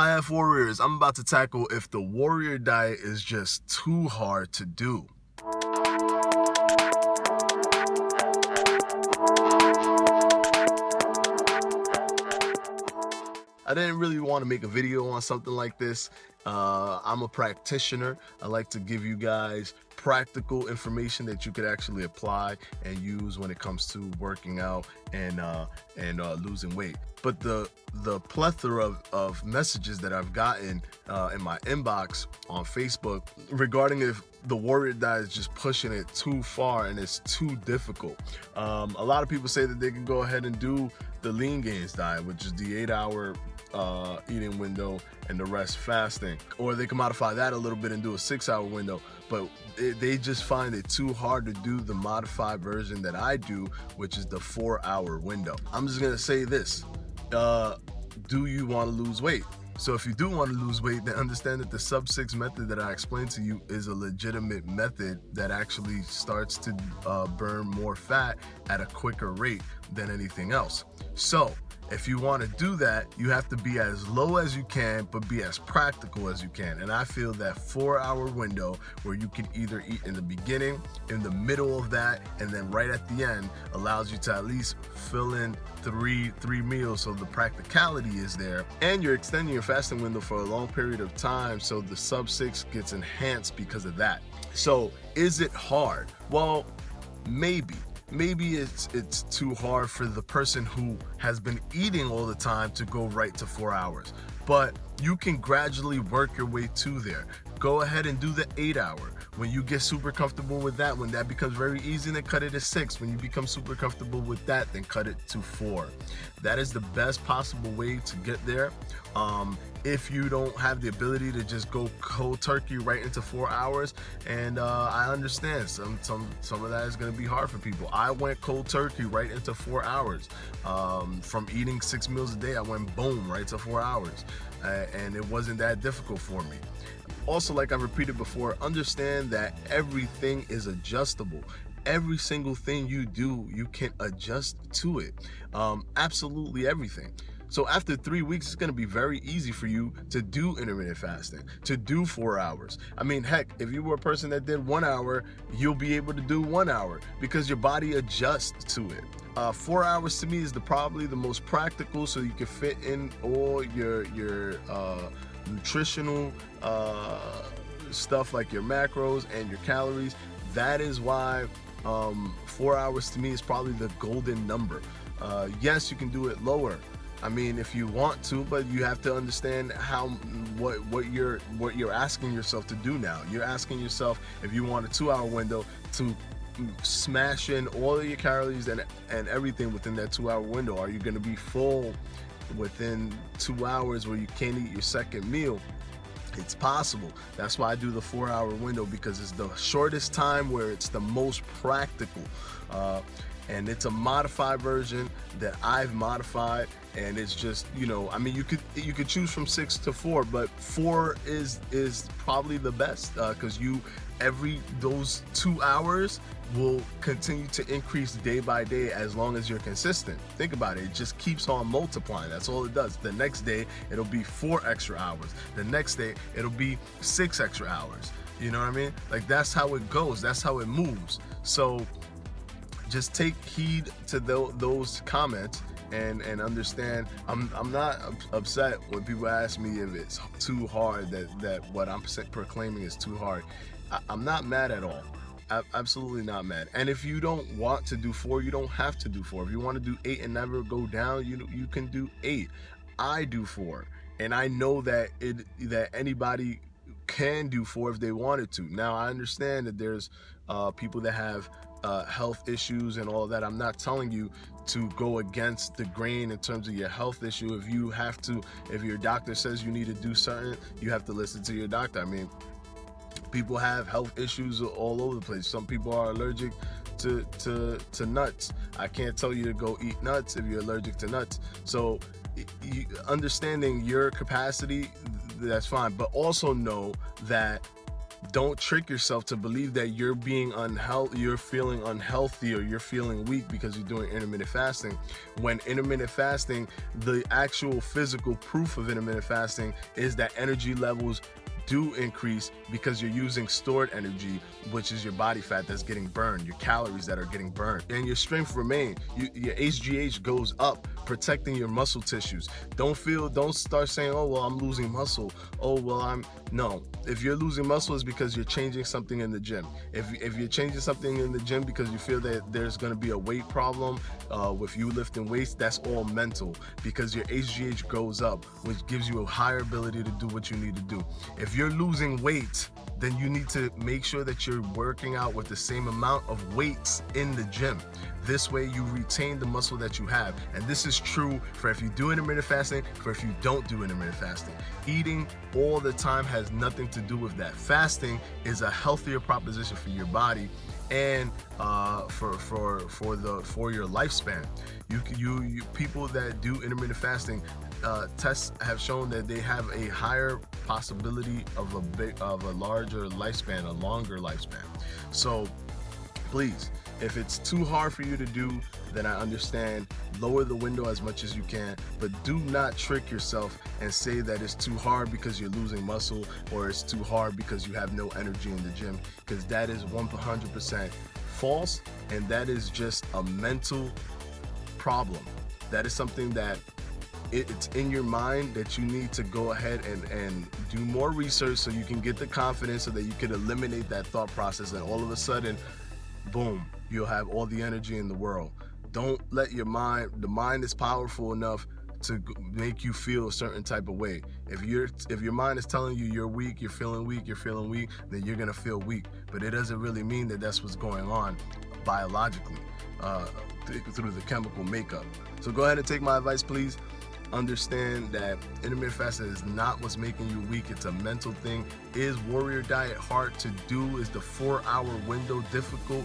IF Warriors, I'm about to tackle if the warrior diet is just too hard to do. I didn't really want to make a video on something like this. I'm a practitioner. I like to give you guys practical information that you could actually apply and use when it comes to working out and losing weight. But the plethora of messages that I've gotten in my inbox on Facebook regarding if the warrior diet is just pushing it too far and it's too difficult. A lot of people say that they can go ahead and do the lean gains diet, which is the 8-hour eating window and the rest fasting, or they can modify that a little bit and do a 6-hour window, but they just find it too hard to do the modified version that I do, which is the 4-hour window. I'm just gonna say this, do you want to lose weight? So if you do want to lose weight, then understand that the sub-6 method that I explained to you is a legitimate method that actually starts to burn more fat at a quicker rate than anything else. So if you want to do that, you have to be as low as you can, but be as practical as you can. And I feel that 4-hour window where you can either eat in the beginning, in the middle of that, and then right at the end allows you to at least fill in three meals, so the practicality is there, and you're extending your fasting window for a long period of time, so the sub-6 gets enhanced because of that. So is it hard? Well, maybe it's too hard for the person who has been eating all the time to go right to 4 hours, but you can gradually work your way to there. Go ahead and do the 8-hour. When you get super comfortable with that, when that becomes very easy, then cut it to 6. When you become super comfortable with that, then cut it to 4. That is the best possible way to get there. If you don't have the ability to just go cold turkey right into 4 hours, and I understand some of that is going to be hard for people. I went cold turkey right into 4 hours. From eating 6 meals a day, I went boom right to 4 hours, and it wasn't that difficult for me. Also, like I've repeated before, understand that everything is adjustable. Every single thing you do, you can adjust to it. Absolutely everything. So after 3 weeks, it's going to be very easy for you to do intermittent fasting, to do 4 hours. I mean, heck, if you were a person that did 1 hour, you'll be able to do 1 hour because your body adjusts to it. 4 hours to me is probably the most practical, so you can fit in all your nutritional stuff like your macros and your calories. That is why 4 hours to me is probably the golden number. Yes, you can do it lower, I mean, if you want to, but you have to understand what you're asking yourself to do now. You're asking yourself, if you want a 2-hour window, to smash in all of your calories and everything within that 2-hour window. Are you going to be full within 2 hours where you can't eat your second meal? It's possible. That's why I do the 4-hour window, because it's the shortest time where it's the most practical. And it's a modified version that I've modified, and it's just, I mean, you could choose from 6 to 4, but 4 is probably the best, because those 2 hours will continue to increase day by day as long as you're consistent. Think about it. It just keeps on multiplying. That's all it does. The next day, it'll be 4 extra hours. The next day, it'll be 6 extra hours. You know what I mean? Like, that's how it goes. That's how it moves. So just take heed to those comments and understand. I'm not upset when people ask me if it's too hard, that what I'm proclaiming is too hard. I'm not mad at all. Absolutely not mad. And if you don't want to do 4, you don't have to do 4. If you want to do 8 and never go down, you can do 8. I do 4, and I know that anybody can do 4 if they wanted to. Now, I understand that there's people that have health issues and all that. I'm not telling you to go against the grain in terms of your health issue. If your doctor says you need to do something, you have to listen to your doctor. I mean, people have health issues all over the place. Some people are allergic to nuts. I can't tell you to go eat nuts if you're allergic to nuts. So understanding your capacity, that's fine, but also know that Don't trick yourself to believe that you're being unhealthy, you're feeling unhealthy, or you're feeling weak because you're doing intermittent fasting. When intermittent fasting, the actual physical proof of intermittent fasting is that energy levels do increase because you're using stored energy, which is your body fat that's getting burned, your calories that are getting burned, and your strength remain. Your HGH goes up, protecting your muscle tissues. Don't start saying, oh, well, I'm losing muscle. Oh, well, no. If you're losing muscle, it's because you're changing something in the gym. If you're changing something in the gym because you feel that there's going to be a weight problem with you lifting weights, that's all mental, because your HGH goes up, which gives you a higher ability to do what you need to do. If you're losing weight, then you need to make sure that you're working out with the same amount of weights in the gym. This way you retain the muscle that you have. And this is true for if you do intermittent fasting, for if you don't do intermittent fasting. Eating all the time has nothing to do with that. Fasting is a healthier proposition for your body and for your lifespan. You people that do intermittent fasting, tests have shown that they have a higher possibility of a larger lifespan, a longer lifespan. So please, if it's too hard for you to do, then I understand. Lower the window as much as you can, but do not trick yourself and say that it's too hard because you're losing muscle, or it's too hard because you have no energy in the gym, because that is 100% false, and that is just a mental problem. That is something that it's in your mind that you need to go ahead and do more research so you can get the confidence so that you can eliminate that thought process, and all of a sudden, boom, you'll have all the energy in the world. Don't let the mind is powerful enough to make you feel a certain type of way. If your mind is telling you you're weak, you're feeling weak, then you're gonna feel weak. But it doesn't really mean that that's what's going on biologically through the chemical makeup. So go ahead and take my advice, please. Understand that intermittent fasting is not what's making you weak. It's a mental thing. Is warrior diet hard to do? Is the 4-hour window difficult?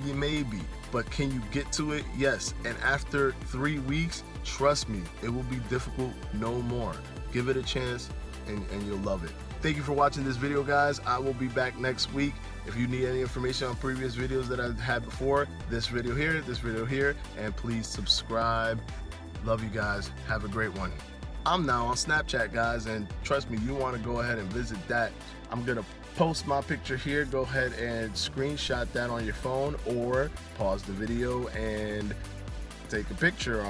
Maybe, but can you get to it? Yes. And after 3 weeks, trust me, it will be difficult no more. Give it a chance and you'll love it. Thank you for watching this video, guys. I will be back next week. If you need any information on previous videos that I've had before, this video here, and please subscribe. Love you guys. Have a great one. I'm now on Snapchat, guys, and trust me, you want to go ahead and visit that. I'm gonna post my picture here. Go ahead and screenshot that on your phone, or pause the video and take a picture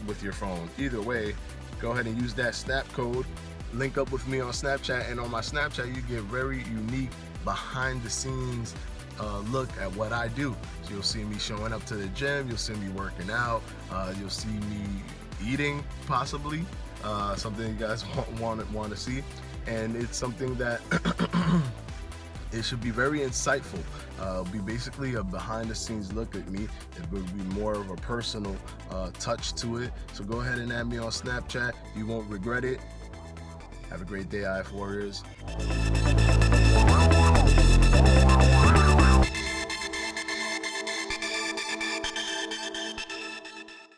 with your phone. Either way, go ahead and use that snap code. Link up with me on Snapchat, and on my Snapchat you get very unique behind the scenes look at what I do. So you'll see me showing up to the gym, you'll see me working out, you'll see me eating, possibly something you guys want to see, and it's something that it should be very insightful. Be basically a behind the scenes look at me. It would be more of a personal touch to it. So go ahead and add me on Snapchat. You won't regret it. Have a great day, IF Warriors.